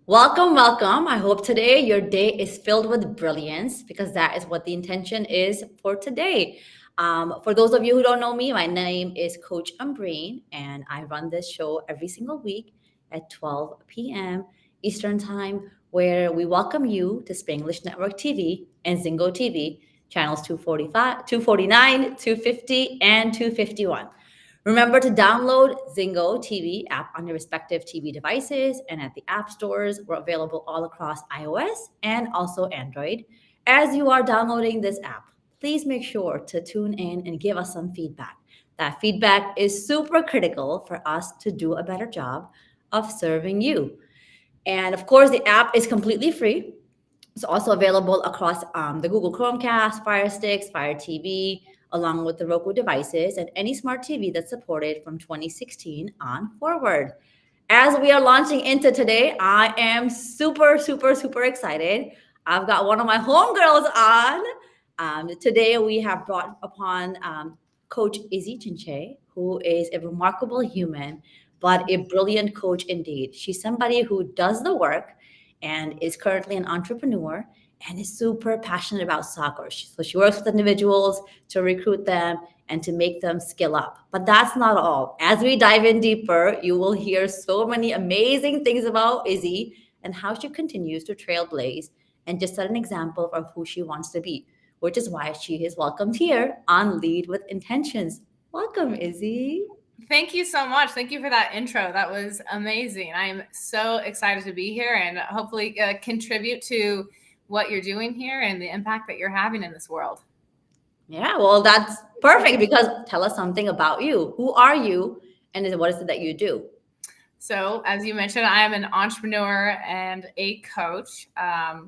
Welcome, welcome. I hope today your day is filled with brilliance because that is what the intention is for today. For those of you who don't know me, my name is Coach Ambereen, and I run this show every single week at 12 p.m. Eastern Time, where we welcome you to Spanglish Network TV and Zingo TV, channels 245, 249, 250, and 251. Remember to download Zingo TV app on your respective TV devices and at the app stores. We're available all across iOS and also Android. As you are downloading this app, please make sure to tune in and give us some feedback. That feedback is super critical for us to do a better job of serving you. And of course, the app is completely free. It's also available across the Google Chromecast, Fire Sticks, Fire TV, along with the Roku devices and any smart TV that's supported from 2016 on forward. As we are launching into today, I am super excited. I've got one of my homegirls on. Today, we have brought upon Coach Izzy Chinchay, who is a remarkable human, but a brilliant coach indeed. She's somebody who does the work and is currently an entrepreneur and is super passionate about soccer. So she works with individuals to recruit them and to make them skill up. But that's not all. As we dive in deeper, you will hear so many amazing things about Izzy and how she continues to trailblaze and just set an example of who she wants to be, which is why she is welcomed here on Lead with Intentions. Welcome, Izzy. Thank you so much. Thank you for that intro. That was amazing. I'm so excited to be here and hopefully contribute to what you're doing here and the impact that you're having in this world. Yeah, well, that's perfect because tell us something about you. Who are you and what is it that you do? So, as you mentioned, I am an entrepreneur and a coach, a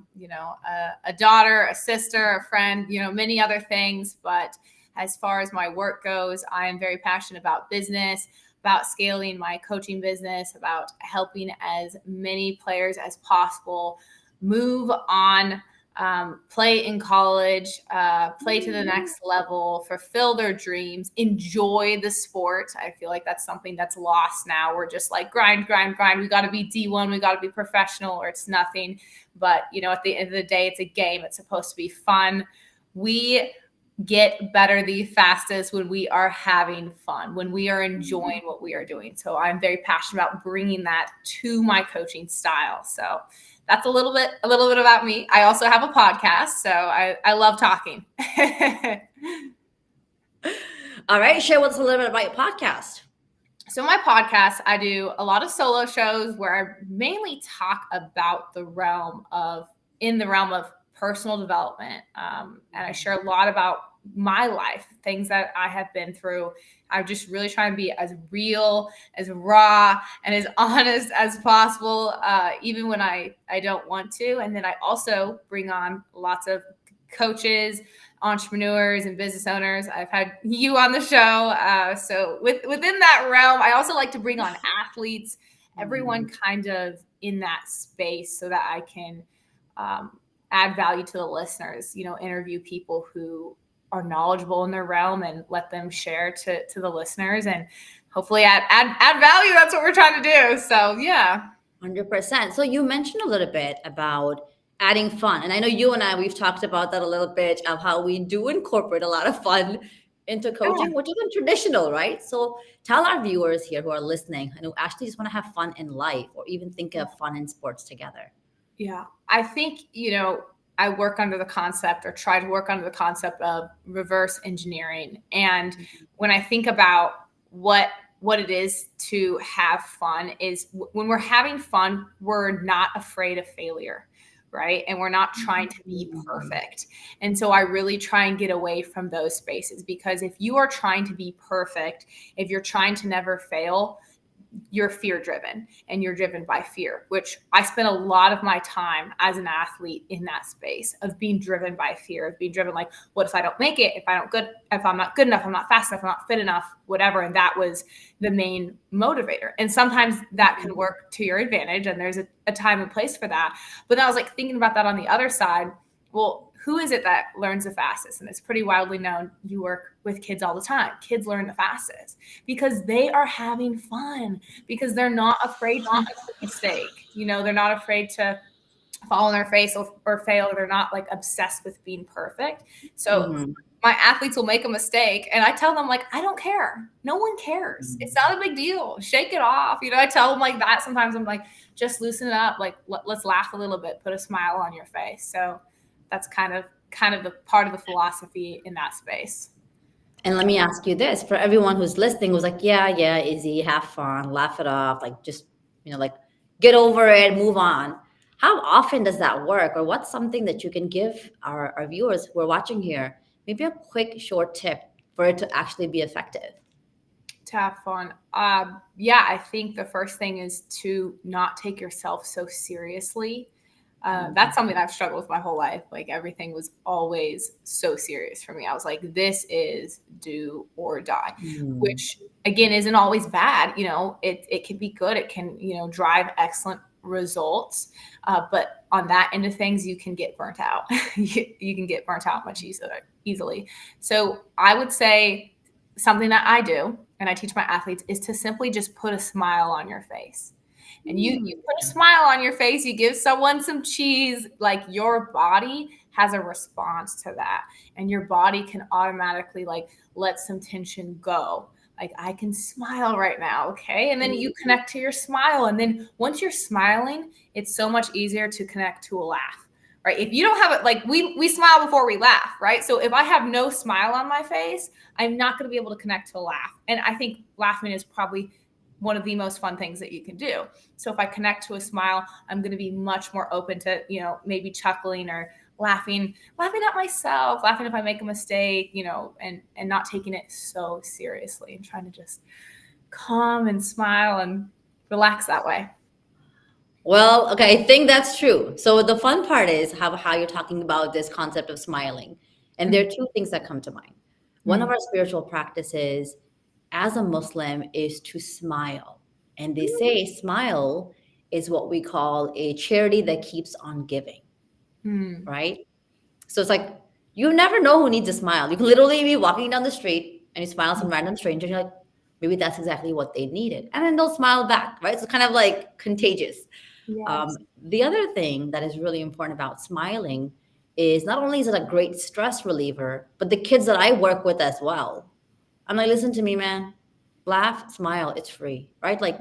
daughter, a sister, a friend, many other things. But as far as my work goes, I am very passionate about business, about scaling my coaching business, about helping as many players as possible move on, play in college, play to the next level, fulfill their dreams, enjoy the sport. I feel like that's something that's lost now. We're just like grind. We got to be D1, we got to be professional, or it's nothing. But, at the end of the day, it's a game. It's supposed to be fun. We get better the fastest when we are having fun, when we are enjoying what we are doing. So I'm very passionate about bringing that to my coaching style. So that's a little bit about me. I also have a podcast, so I love talking. All right, share with us a little bit about your podcast. So my podcast, I do a lot of solo shows where I mainly talk about the realm of personal development. And I share a lot about my life, things that I have been through. I just really try and be as real, as raw, and as honest as possible, even when I don't want to. And then I also bring on lots of coaches, entrepreneurs, and business owners. I've had you on the show. So within that realm, I also like to bring on athletes, everyone kind of in that space so that I can add value to the listeners, interview people who are knowledgeable in their realm and let them share to the listeners and hopefully add value. That's what we're trying to do. So, yeah. 100%. So you mentioned a little bit about adding fun. And I know you and we've talked about that a little bit of how we do incorporate a lot of fun into coaching, which isn't traditional, right? So tell our viewers here who are listening and who actually just want to have fun in life or even think of fun in sports together. Yeah, I think, I work under the concept or try to work under the concept of reverse engineering. And when I think about what it is to have fun is when we're having fun, we're not afraid of failure, right? And we're not trying to be perfect. And so I really try and get away from those spaces because if you are trying to be perfect, if you're trying to never fail, you're fear driven and you're driven by fear, which I spent a lot of my time as an athlete in that space of being driven by fear, of being driven like, what if I don't make it? If I'm not good enough, I'm not fast enough, I'm not fit enough, whatever. And that was the main motivator. And sometimes that can work to your advantage and there's a time and place for that. But then I was like thinking about that on the other side. Well, who is it that learns the fastest? And it's pretty widely known. You work with kids all the time. Kids learn the fastest because they are having fun, because they're not afraid to make a mistake. They're not afraid to fall on their face or fail. They're not like obsessed with being perfect. So Mm-hmm. my athletes will make a mistake and I tell them, like, I don't care. No one cares. It's not a big deal. Shake it off. I tell them like that. Sometimes I'm like, just loosen it up. Like, let's laugh a little bit, put a smile on your face. So that's kind of the part of the philosophy in that space. And let me ask you this, for everyone who's listening, who's like, yeah, Izzy, have fun, laugh it off, like just, like get over it, move on. How often does that work? Or what's something that you can give our viewers who are watching here? Maybe a quick, short tip for it to actually be effective. To have fun. Yeah, I think the first thing is to not take yourself so seriously. That's something I've struggled with my whole life. Like, everything was always so serious for me. I was like, this is do or die, which again isn't always bad. It can be good. It can, drive excellent results. But on that end of things, you can get burnt out. You can get burnt out much easily. So I would say something that I do and I teach my athletes is to simply just put a smile on your face. And you put a smile on your face, you give someone some cheese, like, your body has a response to that. And your body can automatically, like, let some tension go. Like, I can smile right now, okay? And then you connect to your smile. And then once you're smiling, it's so much easier to connect to a laugh, right? If you don't have it, like, we smile before we laugh, right? So if I have no smile on my face, I'm not going to be able to connect to a laugh. And I think laughing is probably one of the most fun things that you can do. So if I connect to a smile, I'm going to be much more open to, maybe chuckling or laughing at myself, laughing if I make a mistake, and not taking it so seriously and trying to just calm and smile and relax that way. Well, okay, I think that's true. So the fun part is how you're talking about this concept of smiling. And there are two things that come to mind. One of our spiritual practices as a Muslim is to smile. And they say smile is what we call a charity that keeps on giving, right? So it's like you never know who needs a smile. You can literally be walking down the street and you smile at some random stranger, and you're like, maybe that's exactly what they needed. And then they'll smile back, right? So it's kind of like contagious. Yes. The other thing that is really important about smiling is not only is it a great stress reliever, but the kids that I work with as well. I'm like, listen to me, man. Laugh, smile, it's free, right? Like,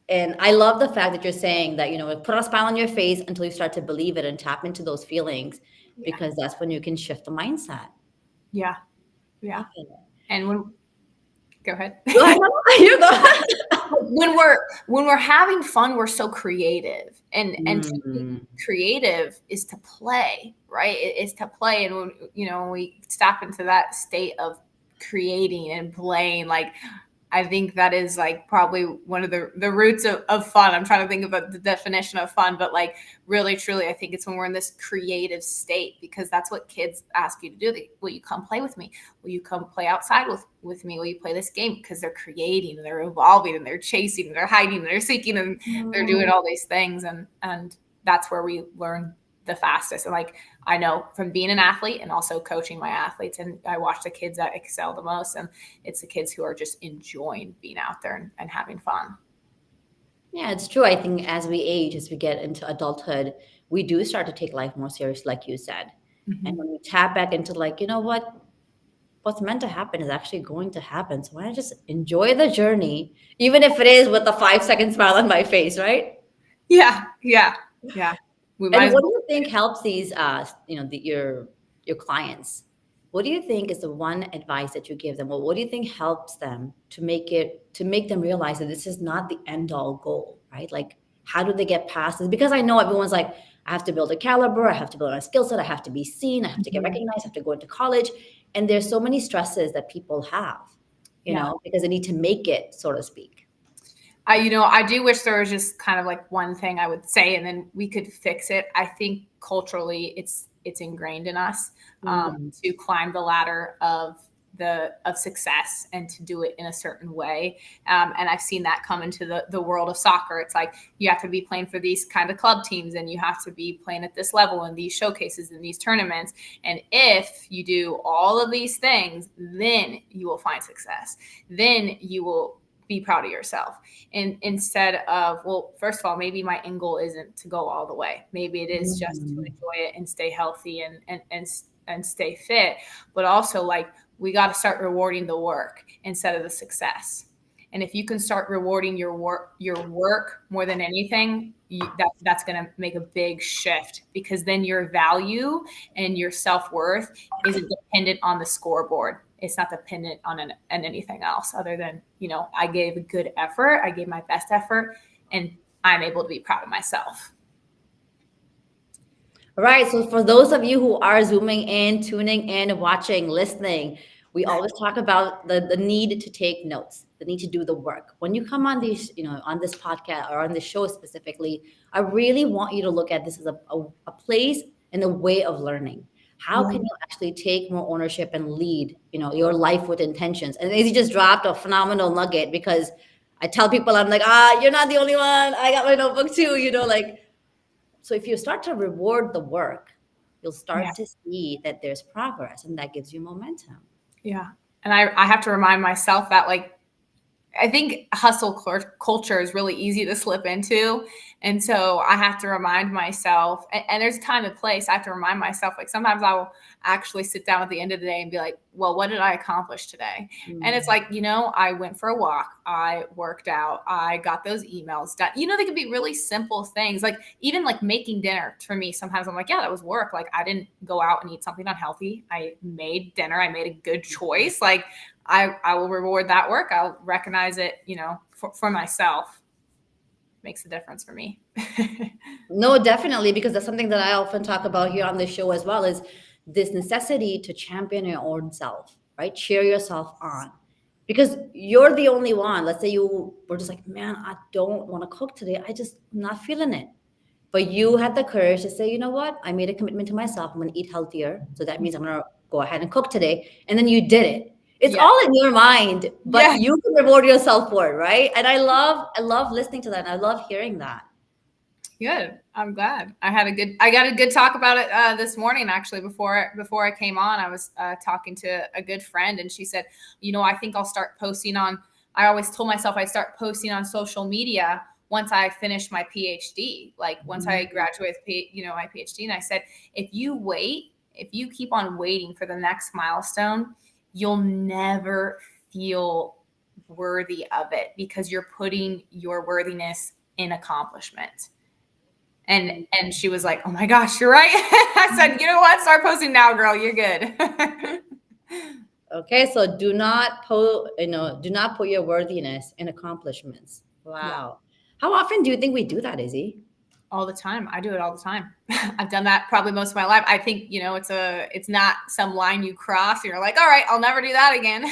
and I love the fact that you're saying that, put a smile on your face until you start to believe it and tap into those feelings, Yeah. because that's when you can shift the mindset. Yeah. Yeah. And go ahead. Go ahead. You go ahead. when we're having fun, we're so creative, and to be creative is to play, right? It's to play. And when we step into that state of creating and playing, like, I think that is, like, probably one of the roots of fun. I'm trying to think about the definition of fun, but, like, really, truly, I think it's when we're in this creative state, because that's what kids ask you to do. Will you come play with me? Will you come play outside with me? Will you play this game? Because they're creating and they're evolving and they're chasing and they're hiding and they're seeking and they're doing all these things. And that's where we learn the fastest. And, like, I know from being an athlete and also coaching my athletes, and I watch the kids that excel the most, and it's the kids who are just enjoying being out there and having fun. Yeah, it's true. I think as we age, as we get into adulthood, we do start to take life more seriously, like you said. And when we tap back into, like, what's meant to happen is actually going to happen. So why not just enjoy the journey, even if it is with a 5-second smile on my face, right? Yeah. We might And as what do well. you think helps these, your clients? What do you think is the one advice that you give them? Well, what do you think helps them to make them realize that this is not the end all goal, right? Like, how do they get past this? Because I know everyone's like, I have to build a caliber, I have to build my skill set, I have to be seen, I have to get recognized, I have to go into college, and there's so many stresses that people have, because they need to make it, so to speak. I do wish there was just kind of like one thing I would say, and then we could fix it. I think culturally, it's ingrained in us to climb the ladder of of success and to do it in a certain way. And I've seen that come into the world of soccer. It's like you have to be playing for these kind of club teams, and you have to be playing at this level in these showcases and these tournaments. And if you do all of these things, then you will find success. Then you will be proud of yourself. And instead of, well, first of all, maybe my end goal isn't to go all the way. Maybe it is just to enjoy it and stay healthy and stay fit. But also, like, we got to start rewarding the work instead of the success. And if you can start rewarding your work more than anything, that's going to make a big shift, because then your value and your self-worth isn't dependent on the scoreboard. It's not dependent on anything else other than, I gave a good effort. I gave my best effort, and I'm able to be proud of myself. All right. So for those of you who are zooming in, tuning in, watching, listening, we always talk about the need to take notes, the need to do the work. When you come on these, on this podcast or on this show specifically, I really want you to look at this as a place and a way of learning. How can you actually take more ownership and lead, your life with intentions? And Izzy just dropped a phenomenal nugget, because I tell people, I'm like, you're not the only one. I got my notebook too, like. So if you start to reward the work, you'll start to see that there's progress, and that gives you momentum. Yeah. And I have to remind myself that, like, I think hustle culture is really easy to slip into. And so I have to remind myself, and there's time and place. I have to remind myself, like, sometimes I will actually sit down at the end of the day and be like, well, what did I accomplish today? And it's like, I went for a walk. I worked out. I got those emails done. They could be really simple things. Like, even like making dinner for me, sometimes I'm like, yeah, that was work. Like, I didn't go out and eat something unhealthy. I made dinner. I made a good choice. Like, I will reward that work. I'll recognize it, for myself. Makes a difference for me. No, definitely, because that's something that I often talk about here on the show as well, is this necessity to champion your own self, right? Cheer yourself on, because you're the only one. Let's say you were just like, man, I don't want to cook today. I just not feeling it. But you had the courage to say, you know what? I made a commitment to myself. I'm going to eat healthier. So that means I'm going to go ahead and cook today. And then you did it. It's all in your mind, but you can reward yourself for it, right? And I love listening to that. And I love hearing that. Good. I'm glad. I got a good talk about it this morning, actually. Before I came on, I was talking to a good friend, and she said, I think I'll start posting on. I always told myself I'd start posting on social media once I finish my PhD, like once I graduate with, my PhD. And I said, if you keep on waiting for the next milestone, you'll never feel worthy of it, because you're putting your worthiness in accomplishment. And she was like, oh my gosh, you're right. I said, you know what? Start posting now, girl. You're good. Okay. So do not put your worthiness in accomplishments. Wow. Yeah. How often do you think we do that, Izzy? All the time. I do it all the time. I've done that probably most of my life. I think, it's not some line you cross and you're like, all right, I'll never do that again.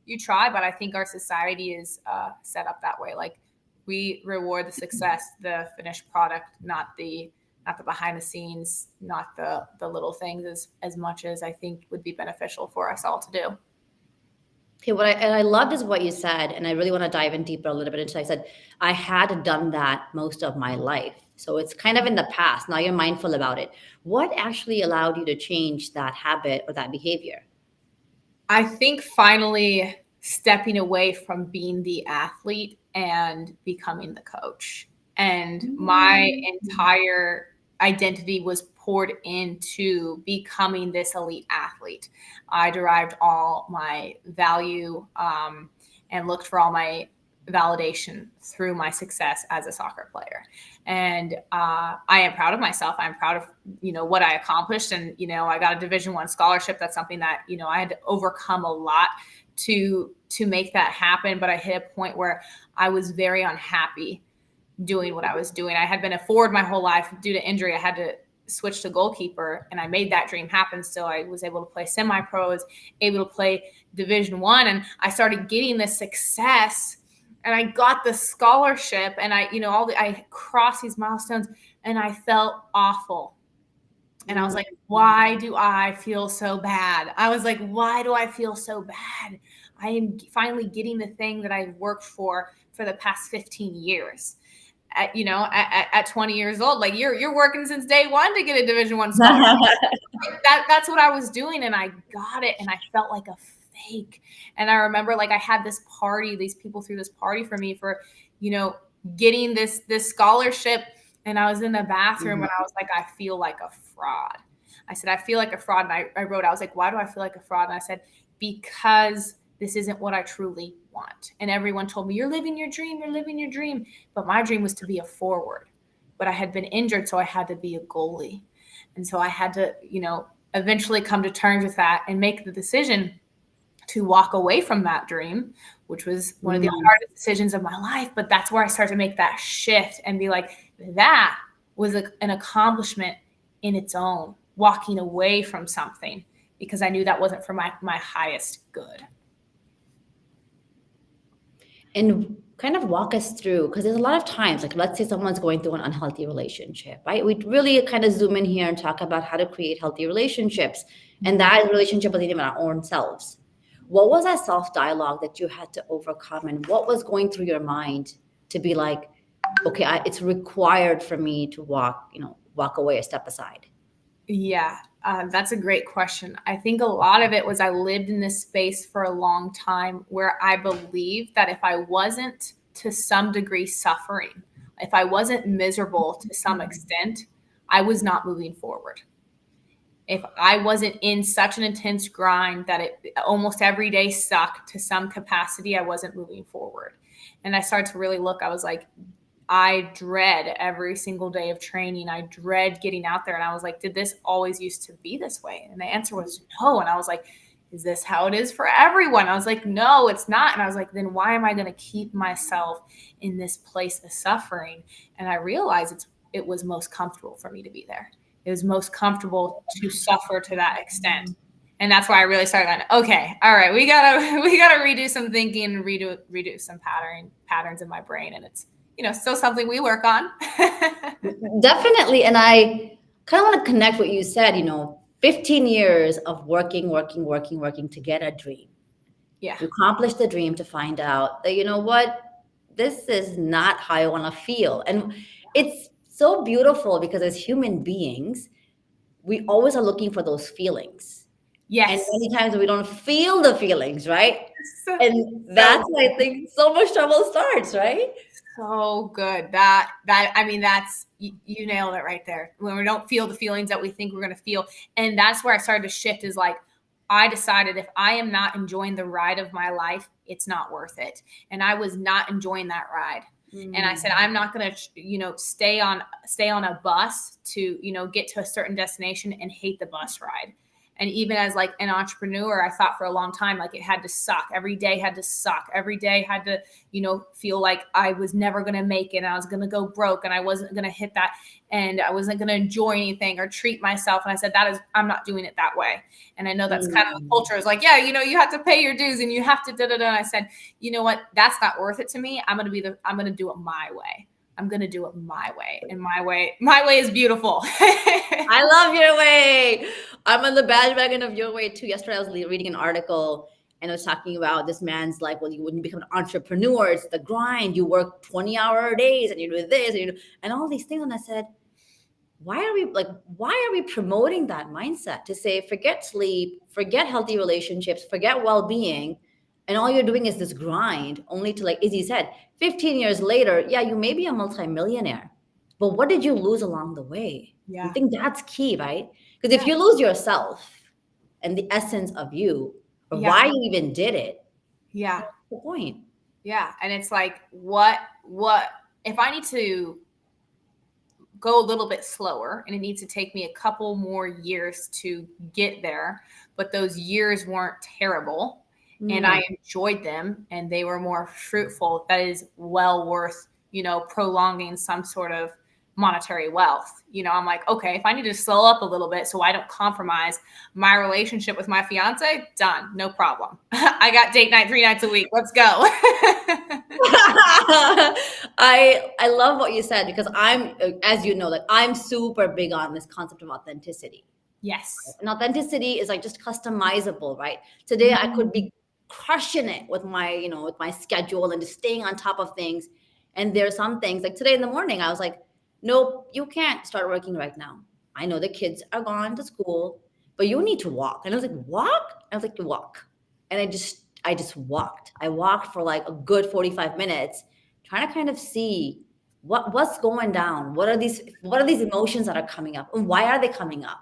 You try, but I think our society is set up that way. Like, we reward the success, the finished product, not the behind the scenes, not the little things as much as I think would be beneficial for us all to do. Okay, what I loved is what you said, and I really want to dive in deeper a little bit into. I said I had done that most of my life, so it's kind of in the past. Now you're mindful about it. What actually allowed you to change that habit or that behavior? I think finally stepping away from being the athlete and becoming the coach. And my entire identity was poured into becoming this elite athlete. I derived all my value and looked for all my validation through my success as a soccer player. And I am proud of myself. I'm proud of, what I accomplished. And, I got a Division I scholarship. That's something that, I had to overcome a lot to make that happen. But I hit a point where I was very unhappy doing what I was doing. I had been a forward my whole life. Due to injury, I had to switch to goalkeeper, and I made that dream happen. So I was able to play semi-pros, able to play Division I, and I started getting this success, and I got the scholarship, and I crossed these milestones, and I felt awful. And I was like, why do I feel so bad? I was like, why do I feel so bad? I am finally getting the thing that I've worked for the past 15 years. At 20 years old, like you're working since day one to get a Division I scholarship. That's what I was doing, and I got it, and I felt like a fake. And I remember, like, I had this party, these people threw this party for me for, you know, getting this scholarship, and I was in the bathroom and I was like, I feel like a fraud. I said, I feel like a fraud. And I wrote, I was like, why do I feel like a fraud? And I said, because this isn't what I truly want. And everyone told me, you're living your dream, you're living your dream. But my dream was to be a forward. But I had been injured, so I had to be a goalie. And so I had to, eventually come to terms with that and make the decision to walk away from that dream, which was one of the hardest decisions of my life. But that's where I started to make that shift and be like, that was an accomplishment in its own, walking away from something because I knew that wasn't for my highest good. And kind of walk us through, because there's a lot of times, like let's say someone's going through an unhealthy relationship, right? We really kind of zoom in here and talk about how to create healthy relationships, and that relationship with even our own selves. What was that self dialogue that you had to overcome, and what was going through your mind to be like, okay, it's required for me to walk away or step aside? Yeah, that's a great question. I think a lot of it was I lived in this space for a long time where I believed that if I wasn't to some degree suffering, if I wasn't miserable to some extent, I was not moving forward. If I wasn't in such an intense grind that it almost every day sucked to some capacity, I wasn't moving forward. And I started to really look, I was like, I dread every single day of training. I dread getting out there. And I was like, did this always used to be this way? And the answer was no. And I was like, is this how it is for everyone? I was like, no, it's not. And I was like, then why am I going to keep myself in this place of suffering? And I realized it was most comfortable for me to be there. It was most comfortable to suffer to that extent. And that's why I really started going, okay, all right, we gotta redo some thinking and redo some patterns in my brain. And it's still something we work on. Definitely. And I kind of want to connect what you said, 15 years of working to get a dream. Yeah. You accomplish the dream to find out that, what, this is not how I want to feel. And it's so beautiful because as human beings, we always are looking for those feelings. And Yes. many times we don't feel the feelings, right? And So that's why I think so much trouble starts, right? so good. I mean, that's you nailed it right there. When we don't feel the feelings that we think we're going to feel. And that's where I started to shift is like, I decided if I am not enjoying the ride of my life, it's not worth it. And I was not enjoying that ride. And I said, I'm not going to, stay on a bus to, get to a certain destination and hate the bus ride. And even as like an entrepreneur, I thought for a long time, like it had to suck. Every day had to suck. Every day had to, feel like I was never going to make it. And I was going to go broke and I wasn't going to hit that. And I wasn't going to enjoy anything or treat myself. And I said, I'm not doing it that way. And I know that's kind of the culture is like, yeah, you have to pay your dues and you have to da-da-da. And I said, you know what? That's not worth it to me. I'm going to do it my way. I'm going to do it my way. And my way is beautiful. I love your way. I'm on the bandwagon of your way too. Yesterday I was reading an article and it was talking about this man's like, well, when you become an entrepreneur, it's the grind. You work 20-hour days and you do this and all these things. And I said, why are we promoting that mindset to say, forget sleep, forget healthy relationships, forget well-being, and all you're doing is this grind, only to, like Izzy said, 15 years later, yeah, you may be a multimillionaire, but what did you lose along the way? Yeah. I think that's key, right? Because if you lose yourself and the essence of you, or why you even did it, yeah, what's the point? Yeah. And it's like, what if I need to go a little bit slower and it needs to take me a couple more years to get there, but those years weren't terrible and I enjoyed them and they were more fruitful, that is well worth, prolonging some sort of monetary wealth. I'm like, okay, if I need to slow up a little bit so I don't compromise my relationship with my fiance, done, no problem. I got date night 3 nights a week. Let's go. I love what you said because I'm, as you know, like I'm super big on this concept of authenticity. Yes. And authenticity is like just customizable, right? Today I could be crushing it with my, with my schedule and just staying on top of things. And there are some things like today in the morning, I was like, nope, you can't start working right now. I know the kids are gone to school, but you need to walk. And I was like, walk? I was like, walk. And I just walked. I walked for like a good 45 minutes, trying to kind of see what's going down. What are these emotions that are coming up? And why are they coming up?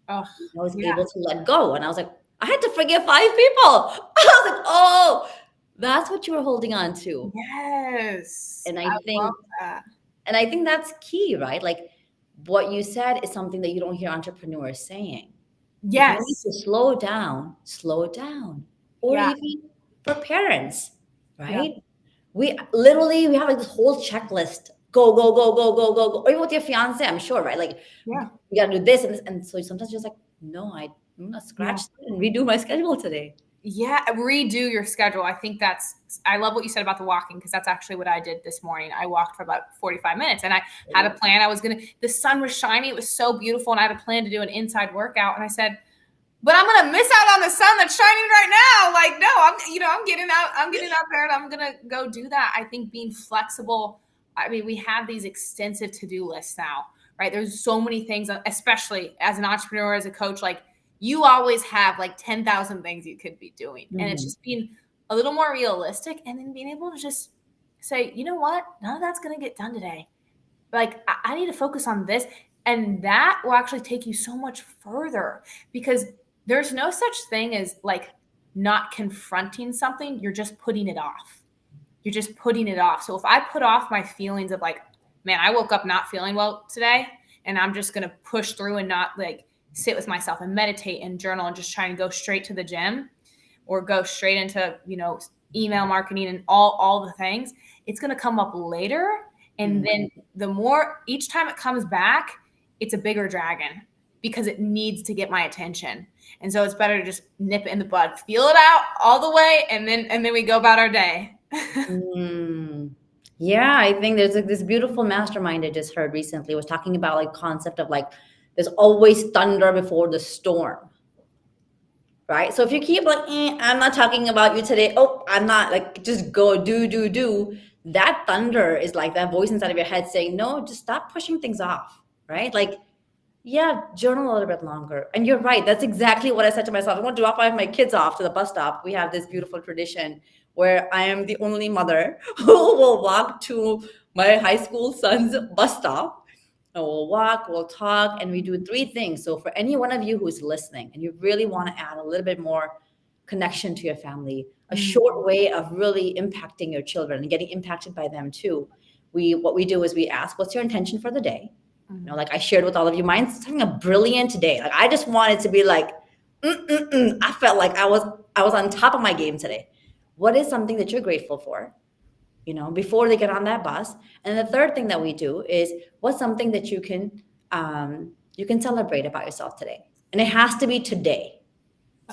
Oh, I was yeah. able to let go. And I was like, I had to forgive 5 people. I was like, oh, that's what you were holding on to. Yes. And I I love think, that. and I think that's key, right? Like what you said is something that you don't hear entrepreneurs saying. If you need Yes. to slow down. Or Yeah. even for parents, Yeah. right? We have like this whole checklist. Go, go, go, go, go, go, go. Or even with your fiance, I'm sure, right? Like Yeah. you gotta do this and this. And so sometimes you're just like, no, I'm gonna Yeah. scratch that and redo my schedule today. Yeah, redo your schedule. I think I love what you said about the walking because that's actually what I did this morning. I walked for about 45 minutes and I had a plan. The sun was shining. It was so beautiful. And I had a plan to do an inside workout. And I said, but I'm going to miss out on the sun that's shining right now. Like, no, I'm getting out there and I'm going to go do that. I think being flexible. I mean, we have these extensive to-do lists now, right? There's so many things, especially as an entrepreneur, as a coach, like you always have like 10,000 things you could be doing. And it's Mhm. just being a little more realistic and then being able to just say, you know what? None of that's going to get done today. Like, I need to focus on this. And that will actually take you so much further because there's no such thing as like not confronting something. You're just putting it off. You're just putting it off. So if I put off my feelings of like, man, I woke up not feeling well today, and I'm just going to push through and not like sit with myself and meditate and journal and just try and go straight to the gym or go straight into, email marketing and all the things, it's going to come up later. And Mhm. then the more each time it comes back, it's a bigger dragon because it needs to get my attention. And so it's better to just nip it in the bud, feel it out all the way, and then we go about our day. Mm. Yeah, I think there's like this beautiful mastermind I just heard recently was talking about like concept of like there's always thunder before the storm, right? So if you keep like, I'm not talking about you today. Oh, I'm not like just go do. That thunder is like that voice inside of your head saying, no, just stop pushing things off, right? Like yeah, journal a little bit longer. And you're right. That's exactly what I said to myself. I want to drop my kids off to the bus stop. We have this beautiful tradition where I am the only mother who will walk to my high school son's bus stop. And we'll walk, we'll talk, and we do three things. So for any one of you who's listening and you really want to add a little bit more connection to your family, a short way of really impacting your children and getting impacted by them too. What we do is we ask, what's your intention for the day? Like I shared with all of you, mine's having a brilliant day. Like I just wanted to be like, I felt like I was on top of my game today. What is something that you're grateful for? Before they get on that bus. And the third thing that we do is what's something that you can celebrate about yourself today, and it has to be today.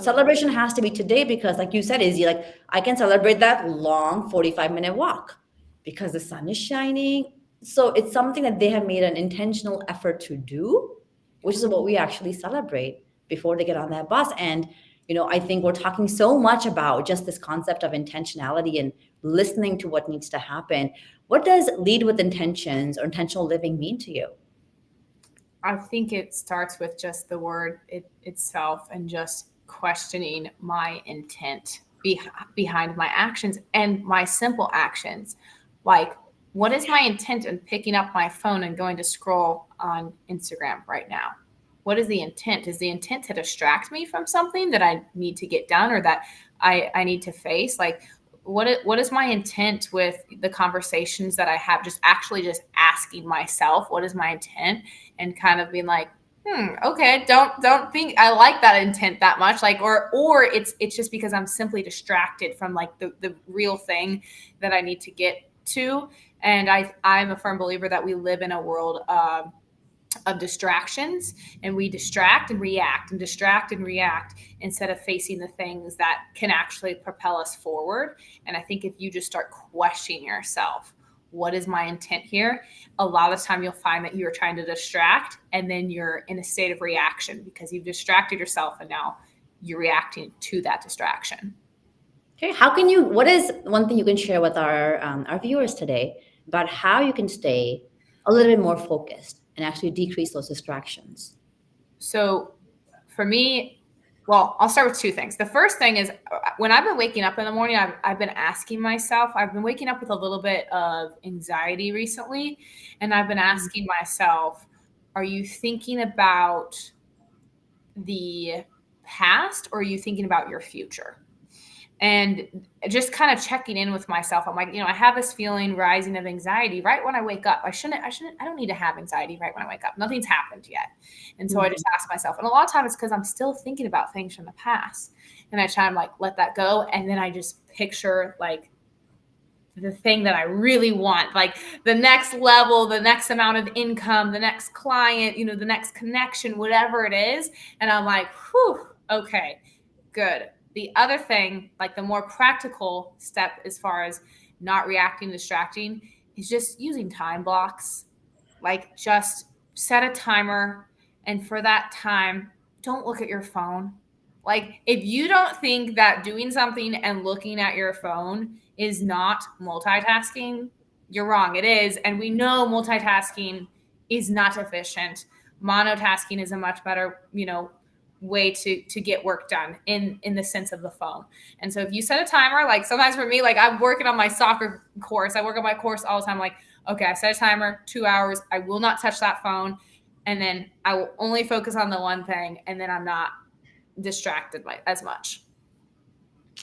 Celebration has to be today because, like you said, Izzy, like I can celebrate that long 45-minute walk because the sun is shining. So it's something that they have made an intentional effort to do, which is what we actually celebrate before they get on that bus. And I think we're talking so much about just this concept of intentionality and listening to what needs to happen. What does lead with intentions or intentional living mean to you? I think it starts with just the word itself and just questioning my intent behind my actions and my simple actions. Like, what is my intent in picking up my phone and going to scroll on Instagram right now? What is the intent? Is the intent to distract me from something that I need to get done or that I need to face? Like, what is my intent with the conversations that I have? Just asking myself, what is my intent? And kind of being like, okay, don't think I like that intent that much. Like, or it's just because I'm simply distracted from like the real thing that I need to get to. And I'm a firm believer that we live in a world of distractions, and we distract and react instead of facing the things that can actually propel us forward. And I think if you just start questioning yourself, what is my intent here? A lot of the time you'll find that you're trying to distract, and then you're in a state of reaction because you've distracted yourself, and now you're reacting to that distraction. Okay, what is one thing you can share with our viewers today about how you can stay a little bit more focused and actually decrease those distractions? So for me, well, I'll start with two things. The first thing is when I've been waking up in the morning, I've been asking myself, I've been waking up with a little bit of anxiety recently. And I've been asking myself, are you thinking about the past, or are you thinking about your future? And just kind of checking in with myself. I'm like, I have this feeling rising of anxiety right when I wake up. I don't need to have anxiety right when I wake up. Nothing's happened yet. And so I just ask myself, and a lot of times it's because I'm still thinking about things from the past, and I try to like let that go. And then I just picture like the thing that I really want, like the next level, the next amount of income, the next client, the next connection, whatever it is. And I'm like, whew, okay, good. The other thing, like the more practical step as far as not reacting, distracting, is just using time blocks. Like just set a timer, and for that time, don't look at your phone. Like if you don't think that doing something and looking at your phone is not multitasking, you're wrong. It is. And we know multitasking is not efficient. Monotasking is a much better, way to get work done in the sense of the phone. And so if you set a timer, like sometimes for me, like I'm working on my soccer course, I work on my course all the time. Like, okay, I set a timer, 2 hours. I will not touch that phone. And then I will only focus on the one thing. And then I'm not distracted by as much.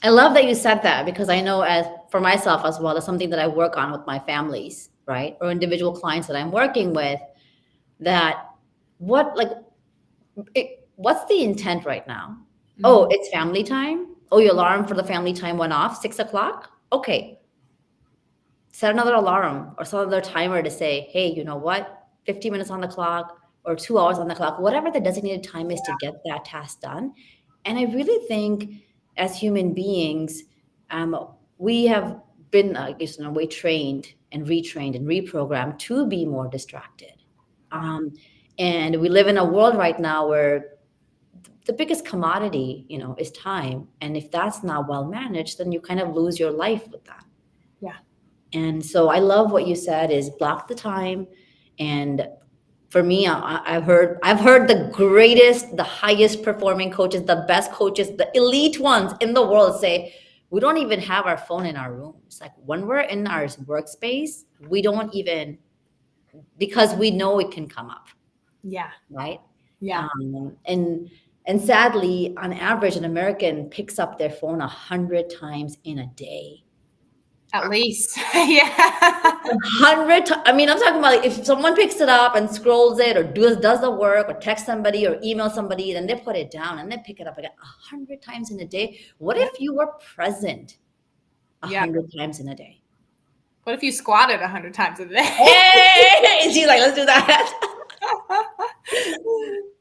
I love that you said that because I know as for myself as well, that's something that I work on with my families, right? Or individual clients that I'm working with that what like what's the intent right now? Oh, it's family time. Oh, your alarm for the family time went off 6 o'clock. Okay, set another alarm or set another timer to say, hey, you know what? 15 minutes on the clock or 2 hours on the clock, whatever the designated time is to get that task done. And I really think as human beings, we have been, I guess, in a way, trained and retrained and reprogrammed to be more distracted. Um, and we live in a world right now where the biggest commodity, is time. And if that's not well managed, then you kind of lose your life with that. Yeah. And so I love what you said is block the time. And for me, I've heard the greatest, the highest performing coaches, the best coaches, the elite ones in the world say, we don't even have our phone in our rooms. Like when we're in our workspace, we don't even, because we know it can come up. Yeah. Right. Yeah. And sadly, on average, an American picks up their phone 100 times in a day. At least. Yeah. 100. I mean, I'm talking about like if someone picks it up and scrolls it, or does the work, or text somebody, or email somebody, then they put it down and they pick it up again 100 times in a day. What if you were present 100 times in a day? What if you squatted 100 times a day? Hey, she's like, let's do that.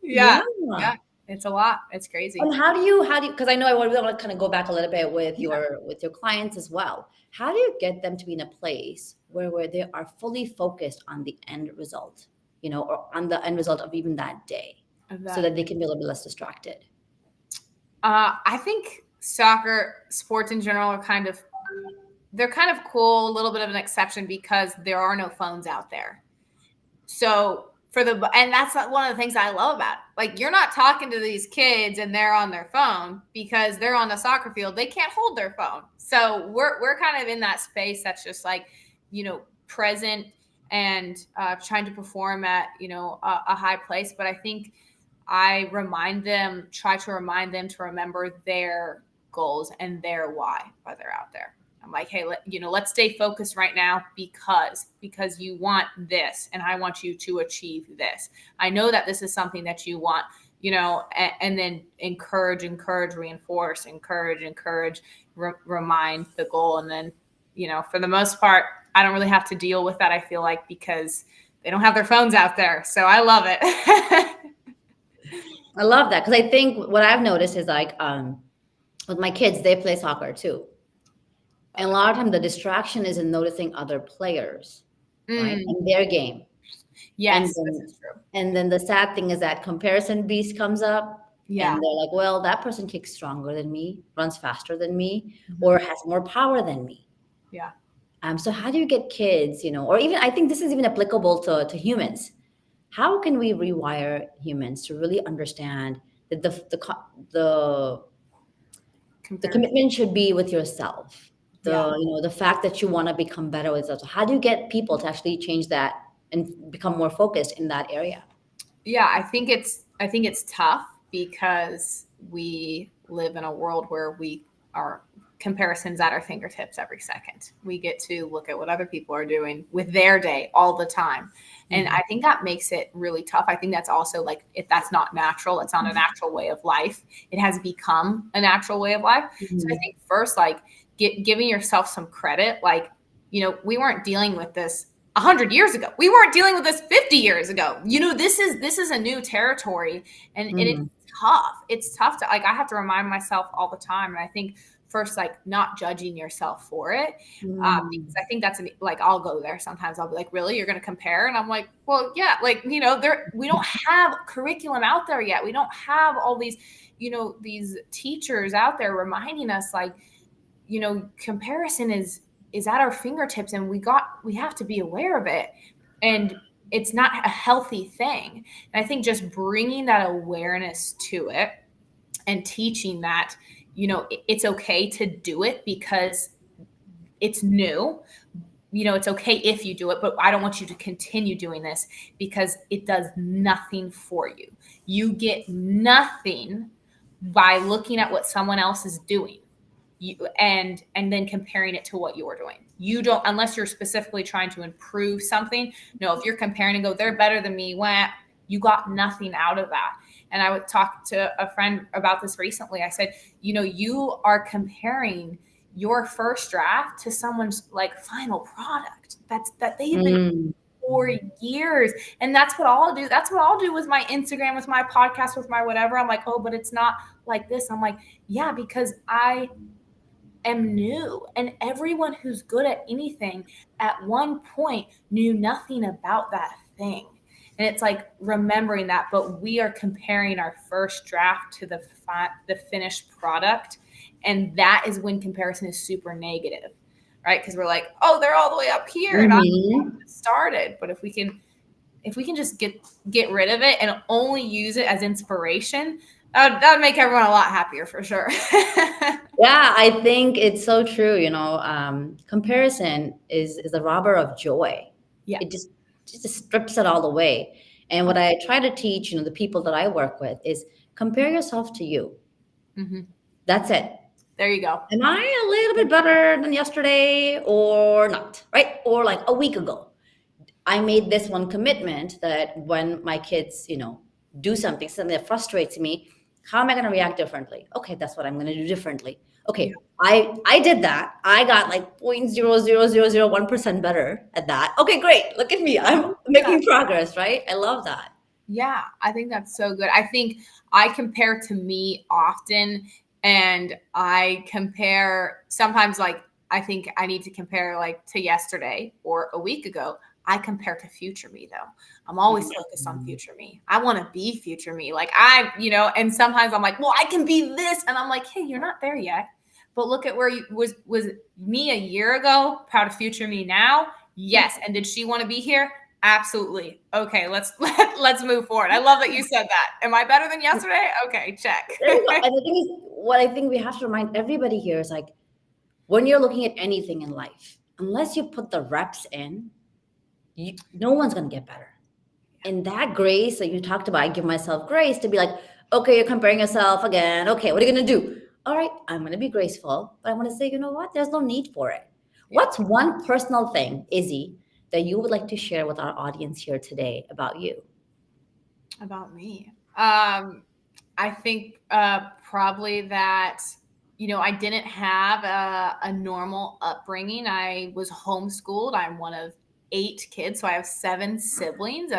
Yeah. Yeah. It's a lot. It's crazy. And how do you, because I know I want to kind of go back a little bit with your clients as well. How do you get them to be in a place where they are fully focused on the end result, or on the end result of even that day, so that they can be a little bit less distracted? I think soccer, sports in general they're kind of cool, a little bit of an exception because there are no phones out there. So and that's one of the things I love about it. Like you're not talking to these kids and they're on their phone because they're on the soccer field. They can't hold their phone. So we're kind of in that space that's just like, present and trying to perform at, a high place. But I think I try to remind them to remember their goals and their why they're out there. I'm like, hey, let's stay focused right now because you want this and I want you to achieve this. I know that this is something that you want, and then encourage, reinforce, remind the goal, and then for the most part, I don't really have to deal with that, I feel like, because they don't have their phones out there. So I love it. I love that because I think what I've noticed is like with my kids, they play soccer too. And a lot of time the distraction is in noticing other players, right? Mm, And their game. And yes, this then is true. the sad thing is that comparison beast comes up and Yeah. they're like, well, that person kicks stronger than me, runs faster than me, Mhm. or has more power than me. Yeah. So how do you get kids, or even I think this is even applicable to humans. How can we rewire humans to really understand that the Comparison. commitment should be with yourself. Yeah. The fact that you want to become better with yourself. So how do you get people to actually change that and become more focused in that area? Yeah, I think it's tough because we live in a world where we are comparisons at our fingertips every second. We get to look at what other people are doing with their day all the time. And Mhm. I think that makes it really tough. I think that's also like if that's not natural, it's not a natural way of life. It has become a natural way of life. So I Mhm. think first like giving yourself some credit, like we weren't dealing with this 100 years ago. We weren't dealing with this 50 years ago. This is a new territory, and it's Mhm. tough. It's tough to like I have to remind myself all the time. And I think first like not judging yourself for it, because Mhm. I think that's like I'll go there sometimes. I'll be like, really, you're going to compare? And I'm like, well, yeah, like there we don't have curriculum out there yet. We don't have all these these teachers out there reminding us like comparison is at our fingertips, and we have to be aware of it, and it's not a healthy thing. And I think just bringing that awareness to it and teaching that it's okay to do it because it's new. It's okay if you do it, but I don't want you to continue doing this because it does nothing for you. You get nothing by looking at what someone else is doing, and then comparing it to what you're doing. You don't, unless you're specifically trying to improve something. No, if you're comparing and go, they're better than me, wah, you got nothing out of that. And I would talk to a friend about this recently. I said, you are comparing your first draft to someone's like final product that they've been Mhm. for years. And that's what I'll do. That's what I'll do with my Instagram, with my podcast, with my whatever. I'm like, oh, but it's not like this. I'm like, yeah, because I am new. And everyone who's good at anything at one point knew nothing about that thing. And it's like remembering that, but we are comparing our first draft to the finished product, and that is when comparison is super negative, right? Because we're like, oh, they're all the way up here, and I Mhm. just started. But if we can just get rid of it and only use it as inspiration, that would make everyone a lot happier for sure. Yeah, I think it's so true. Comparison is a robber of joy. Yeah. It just strips it all away. And what I try to teach, the people that I work with is compare yourself to you. Hmm. That's it. There you go. Am I a little bit better than yesterday or not? Right? Or like a week ago. I made this one commitment that when my kids, do something that frustrates me, how am I going to react differently? Okay, that's what I'm going to do differently. Yeah. Okay, I did that. I got like 0.00001% better at that. Okay, great. Look at me. I'm Yeah. making progress, right? I love that. Yeah, I think that's so good. I think I compare to me often, and I compare sometimes like I think I need to compare like to yesterday or a week ago. I compare to future me though. I'm always focused on Mhm. future me. I want to be future me. Like and sometimes I'm like, well, I can be this, and I'm like, hey, you're not there yet. But look at where you was me a year ago, proud of future me now. Yes. And did she want to be here? Absolutely. Okay, let's move forward. I love that you said that. Am I better than yesterday? Okay, check. There you go. And the thing is, what I think we have to remind everybody here is like, when you're looking at anything in life, unless you put the reps in, no one's going to get better. And that grace that you talked about, I give myself grace to be like, okay, you're comparing yourself again. Okay, what are you going to do? All right, I'm going to be graceful, but I'm going to say, you know what? There's no need for it. Yeah, What's one personal thing, Izzy, that you would like to share with our audience here today about you? about me. I think probably that I didn't have a normal upbringing. I was homeschooled. I'm one of 8 kids, so I have 7 siblings,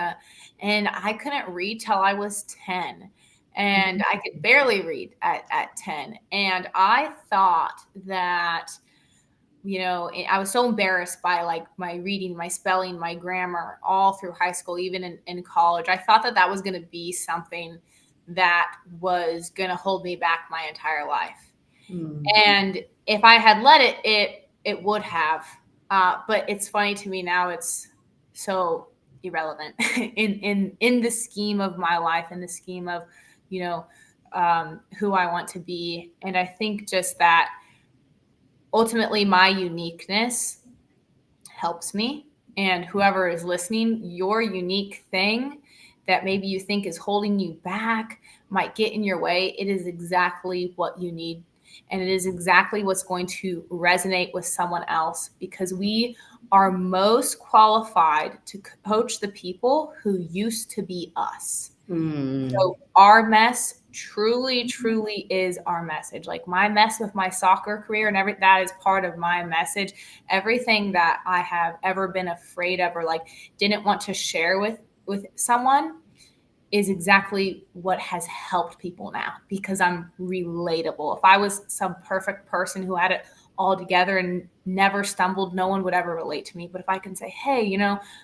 and I couldn't read till I was 10, and I could barely read at 10. And I thought that, I was so embarrassed by like my reading, my spelling, my grammar, all through high school, even in college. I thought that that was going to be something that was going to hold me back my entire life. Mm. And if I had let it, it would have. But it's funny to me now. It's so irrelevant in the scheme of my life, in the scheme of, you know, who I want to be. And I think just that ultimately my uniqueness helps me. And whoever is listening, your unique thing that maybe you think is holding you back might get in your way. It is exactly what you need. And it is exactly what's going to resonate with someone else, because we are most qualified to coach the people who used to be us. Mm. So our mess truly, truly is our message. Like my mess with my soccer career and every that is part of my message. Everything that I have ever been afraid of or like didn't want to share with someone is exactly what has helped people now, because I'm relatable. If I was some perfect person who had it all together and never stumbled, no one would ever relate to me. But if I can say, hey,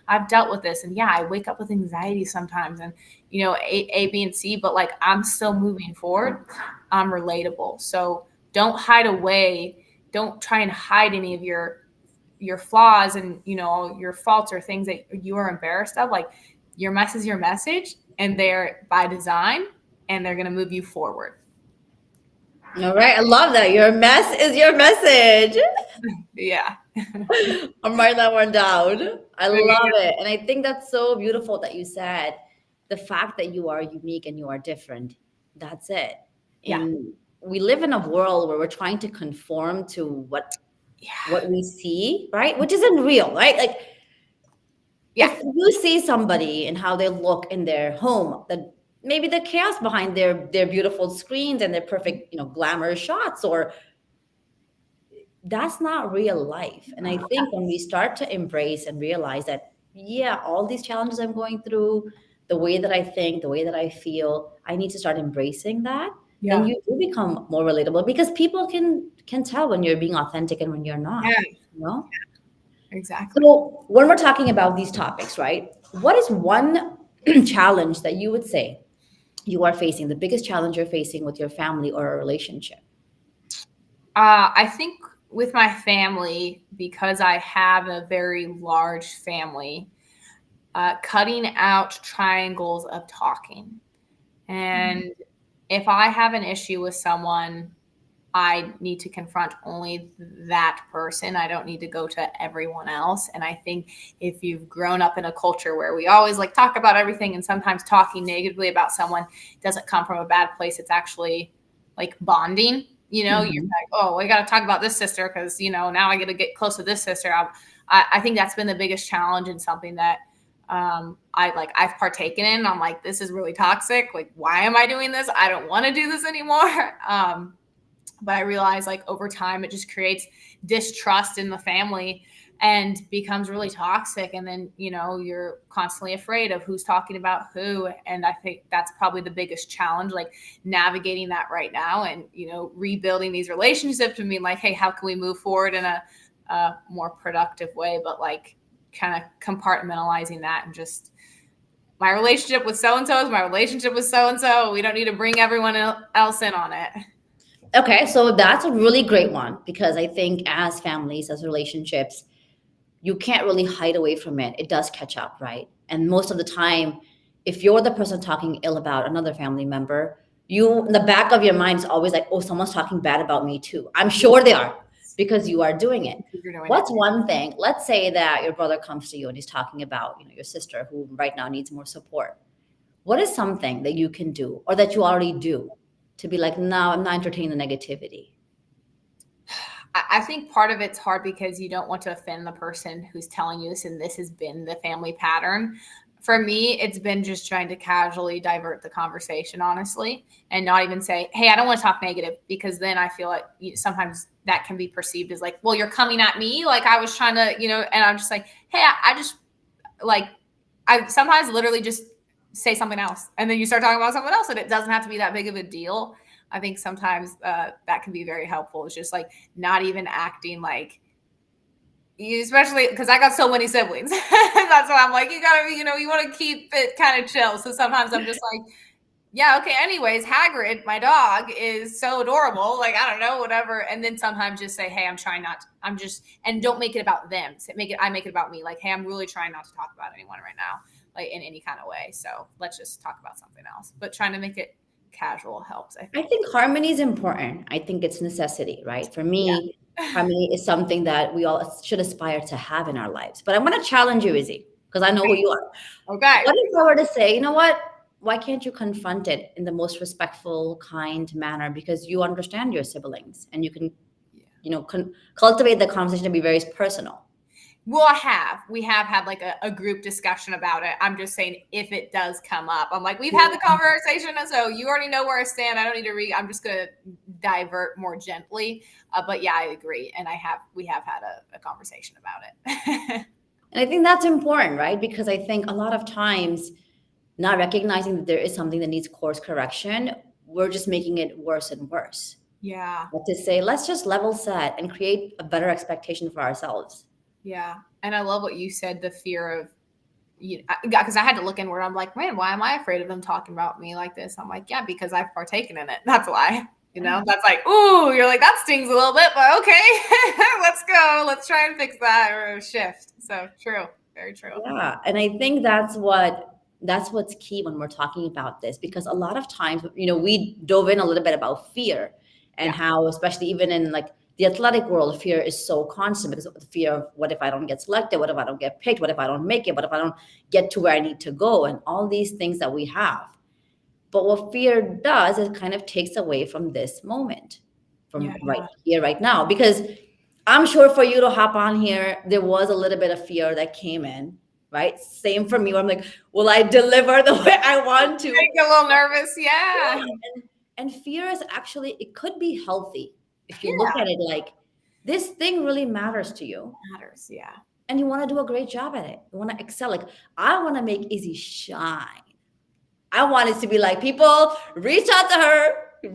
I've dealt with this, and yeah, I wake up with anxiety sometimes, and A, B, and C, but like I'm still moving forward, I'm relatable. So don't hide away. Don't try and hide any of your flaws and your faults or things that you are embarrassed of. Like your mess is your message, and they're by design, and they're going to move you forward. All right, I love that. Your mess is your message. Yeah. I'm writing that one down. I love it. And I think that's so beautiful that you said the fact that you are unique and you are different. That's it. Yeah. And we live in a world where we're trying to conform to Yeah. what we see, right? Which isn't real, right? Like Yeah. if you see somebody and how they look in their home, the maybe the chaos behind their beautiful screens and their perfect, glamorous shots, or that's not real life. And I think when we start to embrace and realize that, yeah, all these challenges I'm going through, the way that I think, the way that I feel, I need to start embracing that. Then Yeah. you do become more relatable because people can tell when you're being authentic and when you're not. Yeah. You know. Exactly. So when we're talking about these topics, right? What is one challenge that you would say you are facing? The biggest challenge you're facing with your family or a relationship? I think with my family, because I have a very large family, cutting out triangles of talking. And if I have an issue with someone, I need to confront only that person. I don't need to go to everyone else. And I think if you've grown up in a culture where we always like talk about everything, and sometimes talking negatively about someone doesn't come from a bad place, it's actually like bonding. You're Mhm. like, oh, I got to talk about this sister because now I got to get close to this sister. I think that's been the biggest challenge, and something that I've partaken in. I'm like, this is really toxic. Like, why am I doing this? I don't want to do this anymore. But I realize like over time it just creates distrust in the family and becomes really toxic. And then you're constantly afraid of who's talking about who. And I think that's probably the biggest challenge, like navigating that right now, and rebuilding these relationships and being like, hey, how can we move forward in a more productive way, but like kind of compartmentalizing that, and just my relationship with so and so is my relationship with so and so. We don't need to bring everyone else in on it. Okay, so that's a really great one because I think as families, as relationships, you can't really hide away from it. It does catch up, right? And most of the time, if you're the person talking ill about another family member, you in the back of your mind is always like, oh, someone's talking bad about me too. I'm sure they are because you are doing it. You're doing it. What's one thing? Let's say that your brother comes to you and he's talking about, your sister who right now needs more support. What is something that you can do or that you already do to be like, no, I'm not entertaining the negativity? I think part of it's hard because you don't want to offend the person who's telling you this, and this has been the family pattern. For me, it's been just trying to casually divert the conversation, honestly, and not even say, hey, I don't want to talk negative, because then I feel like sometimes that can be perceived as like, well, you're coming at me. Like I was trying to, and I'm just like, hey, I just like, I sometimes literally just say something else. And then you start talking about something else, and it doesn't have to be that big of a deal. I think sometimes that can be very helpful. It's just like not even acting like, especially because I got so many siblings. That's why I'm like, you gotta, you want to keep it kind of chill. So sometimes I'm just like, yeah, okay. Anyways, Hagrid, my dog, is so adorable. Like, I don't know, whatever. And then sometimes just say, hey, I'm trying not to, and don't make it about them. I make it about me. Like, hey, I'm really trying not to talk about anyone right now, like in any kind of way. So let's just talk about something else. But trying to make it casual helps, I I think. think harmony is important. I think it's necessity, right? For Yeah. me, harmony is something that we all should aspire to have in our lives. But I'm going to challenge you, Izzy, because I know who you are. Okay. What if I were to say, you know what? Why can't you confront it in the most respectful, kind manner? Because you understand your siblings and you can, cultivate the conversation to be very personal. Well, we have had like a group discussion about it. I'm just saying if it does come up, I'm like, we've had the conversation. So you already know where I stand. I don't need to I'm just going to divert more gently. But yeah, I agree. And we have had a conversation about it. And I think that's important, right? Because I think a lot of times, not recognizing that there is something that needs course correction, we're just making it worse and worse. Yeah. But to say, let's just level set and create a better expectation for ourselves. Yeah. And I love what you said, the fear of, because I had to look inward. I'm like, man, why am I afraid of them talking about me like this? I'm like, yeah, because I've partaken in it. That's why. That's like, ooh, you're like, that stings a little bit, but okay, let's go. Let's try and fix that or shift. So true. Very true. Yeah. And I think that's what's key when we're talking about this, because a lot of times, we dove in a little bit about fear and Yeah. how, especially even in like the athletic world, fear is so constant because of the fear of what if I don't get selected? What if I don't get picked? What if I don't make it? What if I don't get to where I need to go? And all these things that we have. But what fear does is kind of takes away from this moment, from Yeah. right here, right now. Because I'm sure for you to hop on here, there was a little bit of fear that came in, right? Same for me. Where I'm like, will I deliver the way I want to? I get a little nervous. Yeah. And fear is actually, it could be healthy if you look Yeah. at it like this thing really matters to you Matters. Yeah. and you want to do a great job at it. You want to excel. Like, I want to make Izzy shine. I want it to be like, people reach out to her.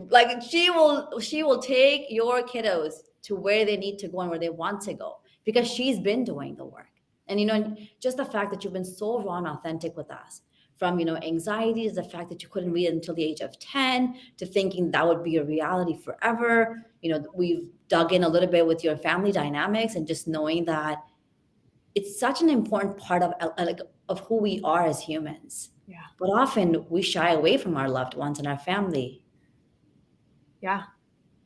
Like she will take your kiddos to where they need to go and where they want to go because she's been doing the work. And just the fact that you've been so raw and authentic with us, from anxieties, the fact that you couldn't read until the age of 10, to thinking that would be a reality forever. We've dug in a little bit with your family dynamics and just knowing that it's such an important part of who we are as humans. Yeah. But often we shy away from our loved ones and our family. Yeah.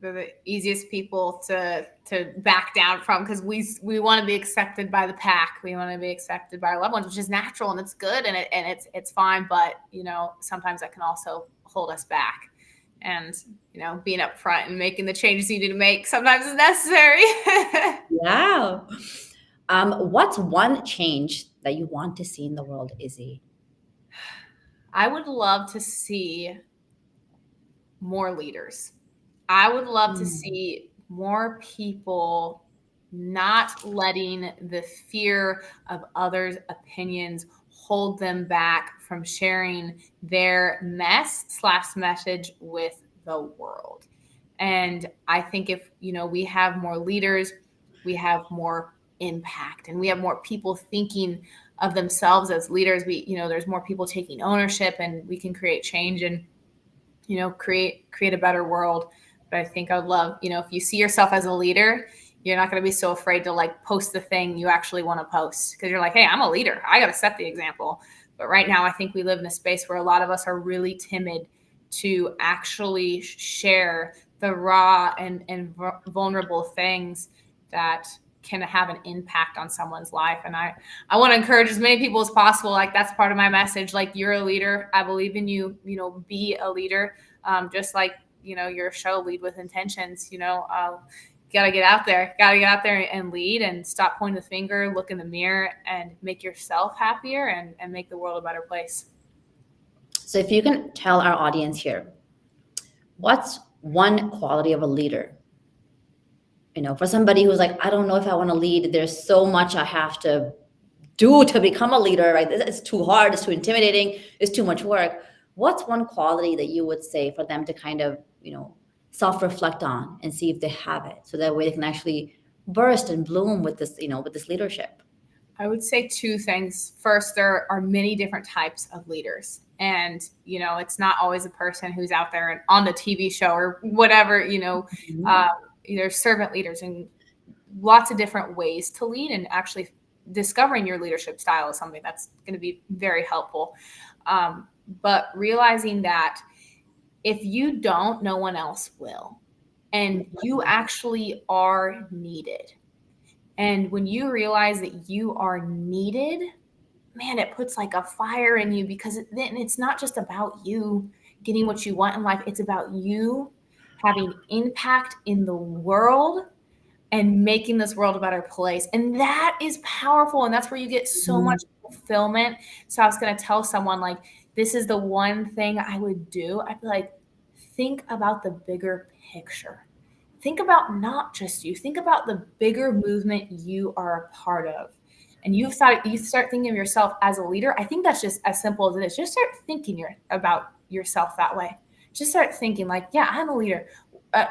They're the easiest people to back down from, because we want to be accepted by the pack. We want to be accepted by our loved ones, which is natural and it's good and it's fine. But sometimes that can also hold us back. And being upfront and making the changes you need to make sometimes is necessary. Yeah. What's one change that you want to see in the world, Izzy? I would love to see more leaders. I would love to see more people not letting the fear of others' opinions hold them back from sharing their message with the world. And I think if, we have more leaders, we have more impact, and we have more people thinking of themselves as leaders. There's more people taking ownership, and we can create change and, create a better world. But I think I'd love, if you see yourself as a leader, you're not going to be so afraid to like post the thing you actually want to post, because you're like, hey, I'm a leader. I got to set the example. But right now, I think we live in a space where a lot of us are really timid to actually share the raw and vulnerable things that can have an impact on someone's life. And I want to encourage as many people as possible. Like, that's part of my message. Like, you're a leader. I believe in you. Be a leader. Just like your show, Lead with Intentions. gotta get out there. Gotta get out there and lead and stop pointing the finger, look in the mirror, and make yourself happier and make the world a better place. So if you can tell our audience here, what's one quality of a leader? For somebody who's like, I don't know if I want to lead. There's so much I have to do to become a leader, right? It's too hard, it's too intimidating, it's too much work. What's one quality that you would say for them to kind of, self-reflect on and see if they have it, so that way they can actually burst and bloom with this, with this leadership? I would say two things. First, there are many different types of leaders. And, it's not always a person who's out there and on the TV show or whatever, there's servant leaders and lots of different ways to lead, and actually discovering your leadership style is something that's going to be very helpful. But realizing that if you don't, no one else will. And you actually are needed. And when you realize that you are needed, man, it puts like a fire in you, because then it's not just about you getting what you want in life. It's about you having impact in the world and making this world a better place. And that is powerful. And that's where you get so much fulfillment. So I was going to tell someone, like, this is the one thing I would do. I'd be like, think about the bigger picture. Think about not just you. Think about the bigger movement you are a part of. And you start thinking of yourself as a leader. I think that's just as simple as it is. Just start thinking about yourself that way. Just start thinking like, yeah, I'm a leader.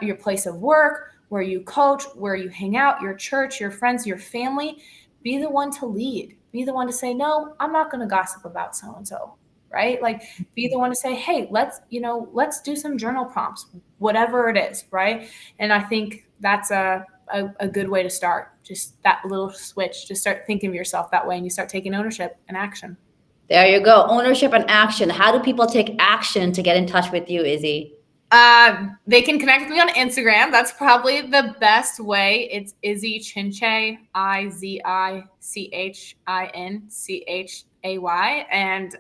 Your place of work, where you coach, where you hang out, your church, your friends, your family. Be the one to lead. Be the one to say, no, I'm not going to gossip about so-and-so, right? Like, be the one to say, hey, let's do some journal prompts, whatever it is, right? And I think that's a good way to start. Just that little switch. Just start thinking of yourself that way, and you start taking ownership and action. There you go. Ownership and action. How do people take action to get in touch with you, Izzy? They can connect with me on Instagram. That's probably the best way. It's Izzy Chinchay, IZICHINCHAY, and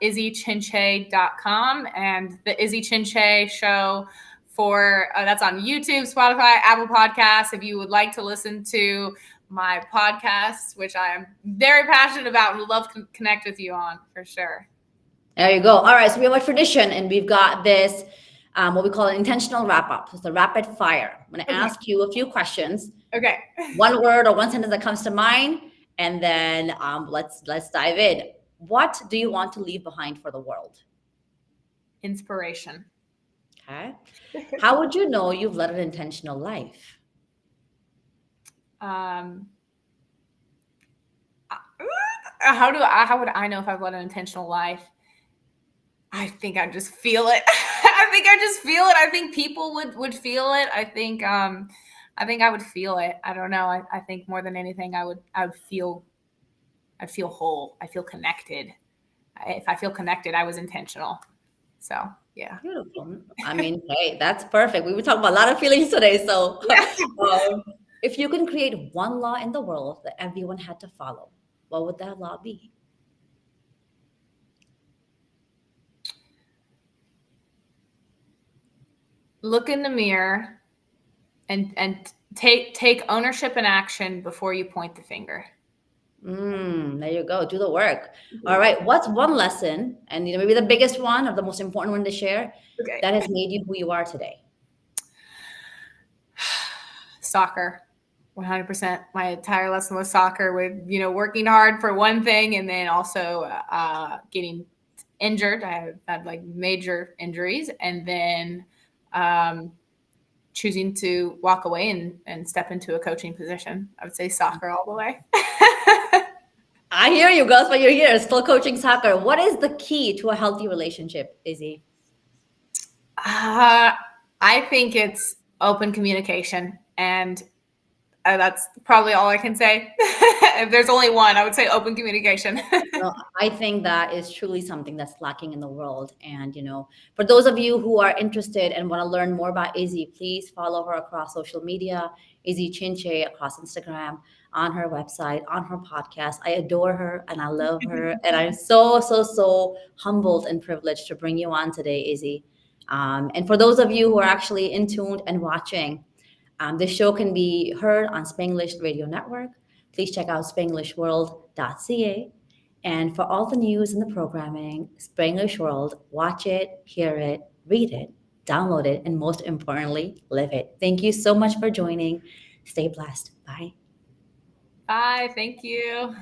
izzychinchay.com, and the Izzy Chinchay Show that's on YouTube, Spotify, Apple Podcasts. If you would like to listen to my podcast, which I am very passionate about and would love to connect with you on, for sure. There you go. All right, so we have a tradition, and we've got this what we call an intentional wrap up. So it's a rapid fire. I'm going to ask you a few questions. Okay. One word or one sentence that comes to mind, and then let's dive in. What do you want to leave behind for the world? Inspiration. Okay. How would you know you've led an intentional life? How would I know if I've led an intentional life? I think I just feel it. I think people would feel it. I think I would feel it. I don't know. I think more than anything, I'd feel whole. I feel connected. If I feel connected, I was intentional. So yeah. Beautiful. I mean, hey, that's perfect. We were talking about a lot of feelings today. So if you can create one law in the world that everyone had to follow, what would that law be? Look in the mirror and take ownership and action before you point the finger. There you go. Do the work. All right. What's one lesson, and maybe the biggest one or the most important one to share, that has made you who you are today? Soccer. 100%. My entire lesson was soccer, with, working hard for one thing, and then also getting injured. I had like major injuries, and then choosing to walk away and step into a coaching position. I would say soccer all the way. I hear you, girls, but you're here still coaching soccer. What is the key to a healthy relationship, Izzy? I think it's open communication, and that's probably all I can say. If there's only one, I would say open communication. I think that is truly something that's lacking in the world. And, for those of you who are interested and want to learn more about Izzy, please follow her across social media, Izzy Chinchay, across Instagram, on her website, on her podcast. I adore her and I love her. And I'm so, so, so humbled and privileged to bring you on today, Izzy. And for those of you who are actually in tuned and watching, This show can be heard on Spanglish Radio Network. Please check out spanglishworld.ca. And for all the news and the programming, Spanglish World, watch it, hear it, read it, download it, and most importantly, live it. Thank you so much for joining. Stay blessed. Bye. Bye. Thank you.